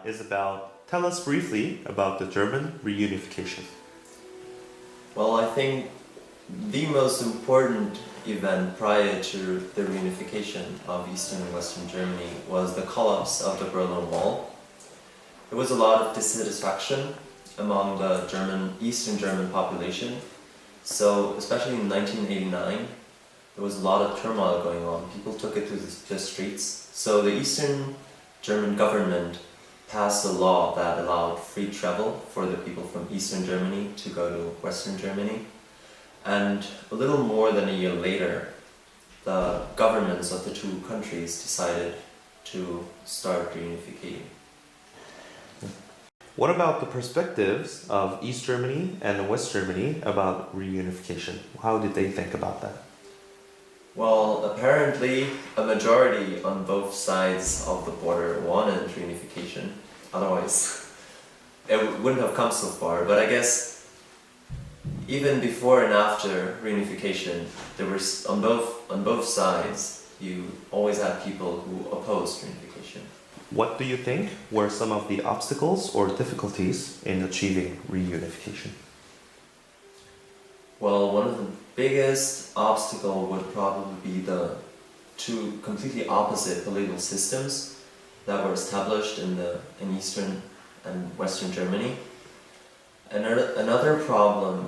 is about, tell us briefly about the German reunification. Well, I think the most important event prior to the reunification of Eastern and Western Germany was the collapse of the Berlin Wall. There was a lot of dissatisfaction among the Eastern German population. So, especially in 1989, there was a lot of turmoil going on. People took it to the streets. So the Eastern German government passed a law that allowed free travel for the people from Eastern Germany to go to Western Germany. And a little more than a year later, the governments of the two countries decided to start reunificating. What about the perspectives of East Germany and West Germany about reunification? How did they think about that? Well, apparently a majority on both sides of the border wanted reunification. Otherwise, it wouldn't have come so far. But I guess even before and after reunification, there was on both sides, you always had people who opposed reunification. What do you think were some of the obstacles or difficulties in achieving reunification? Well, one of the biggest obstacles would probably be the two completely opposite political systems that were established in Eastern and Western Germany. Another problem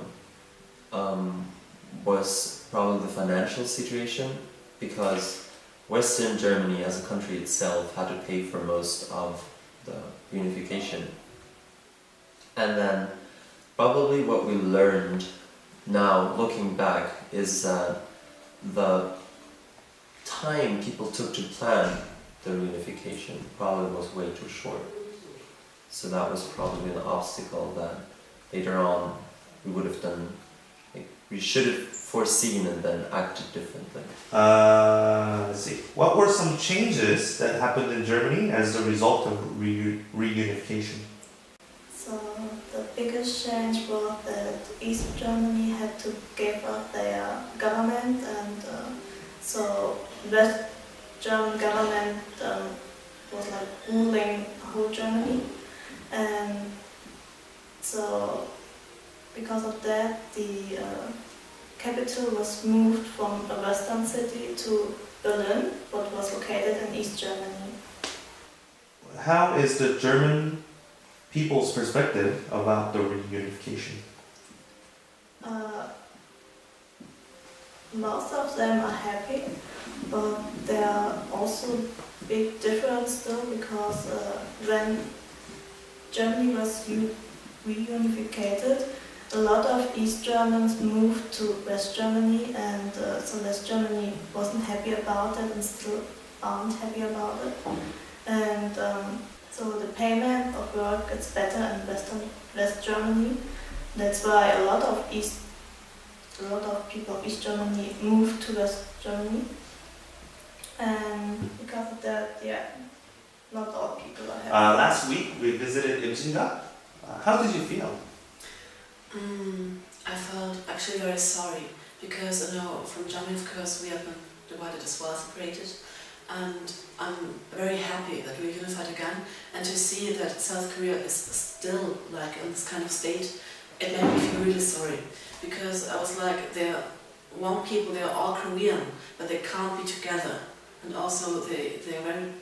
was probably the financial situation, because Western Germany as a country itself had to pay for most of the reunification. And then probably what we learned now, looking back, is that the time people took to plan the reunification probably was way too short. So that was probably an obstacle that later on we would have done, we should have foreseen and then acted differently. Let's see. What were some changes that happened in Germany as a result of reunification? So the biggest change was that East Germany had to give up their government, and so West German government was like ruling whole Germany, and so because of that the capital was moved from a western city to Berlin, what was located in East Germany. How is the German people's perspective about the reunification? Most of them are happy, but there are also big difference still, because when Germany was reunificated, a lot of East Germans moved to West Germany, and so West Germany wasn't happy about it and still aren't happy about it. And so the payment of work gets better in West Germany. That's why a lot of people of East Germany moved to West Germany. And because of that, not all people are happy. Last week we visited Imjinga. How did you feel? I felt actually very sorry, because from Germany, of course, we have been divided as well, separated, and I'm very happy that we're unified again, and to see that South Korea is still like in this kind of state, it made me feel really sorry, because I was like, they're one people, they're all Korean, but they can't be together. And also they're very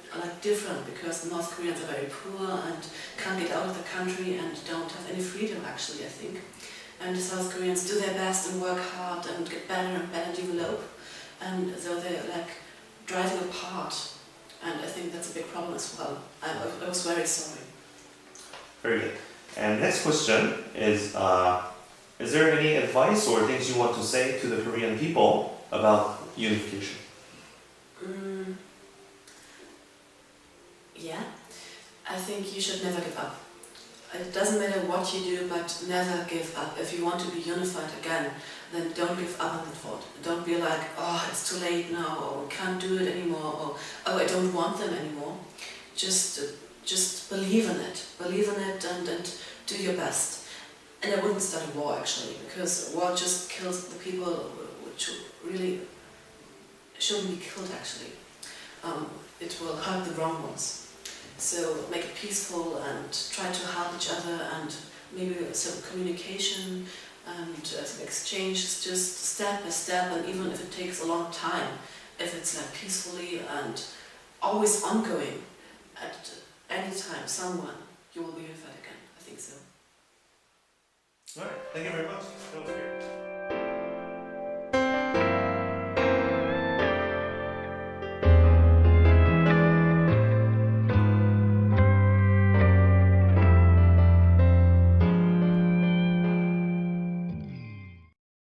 different, because the North Koreans are very poor and can't get out of the country and don't have any freedom, actually, I think. And the South Koreans do their best and work hard and get better and better, develop. And so they're driving apart. And I think that's a big problem as well. I was very sorry. Very good. And next question is there any advice or things you want to say to the Korean people about unification? Yeah, I think you should never give up. It doesn't matter what you do, but never give up. If you want to be unified again, then don't give up on the thought. Don't be like, oh, it's too late now, or can't do it anymore, or oh, I don't want them anymore. Just believe in it. Believe in it and do your best. And I wouldn't start a war, actually, because war just kills the people which really shouldn't be killed, actually. It will hurt the wrong ones. So make it peaceful and try to help each other, and maybe some communication and some exchange, just step by step, and even if it takes a long time, if it's like peacefully and always ongoing, at any time, someone, you will be unified again. I think so. All right, thank you very much. That was great.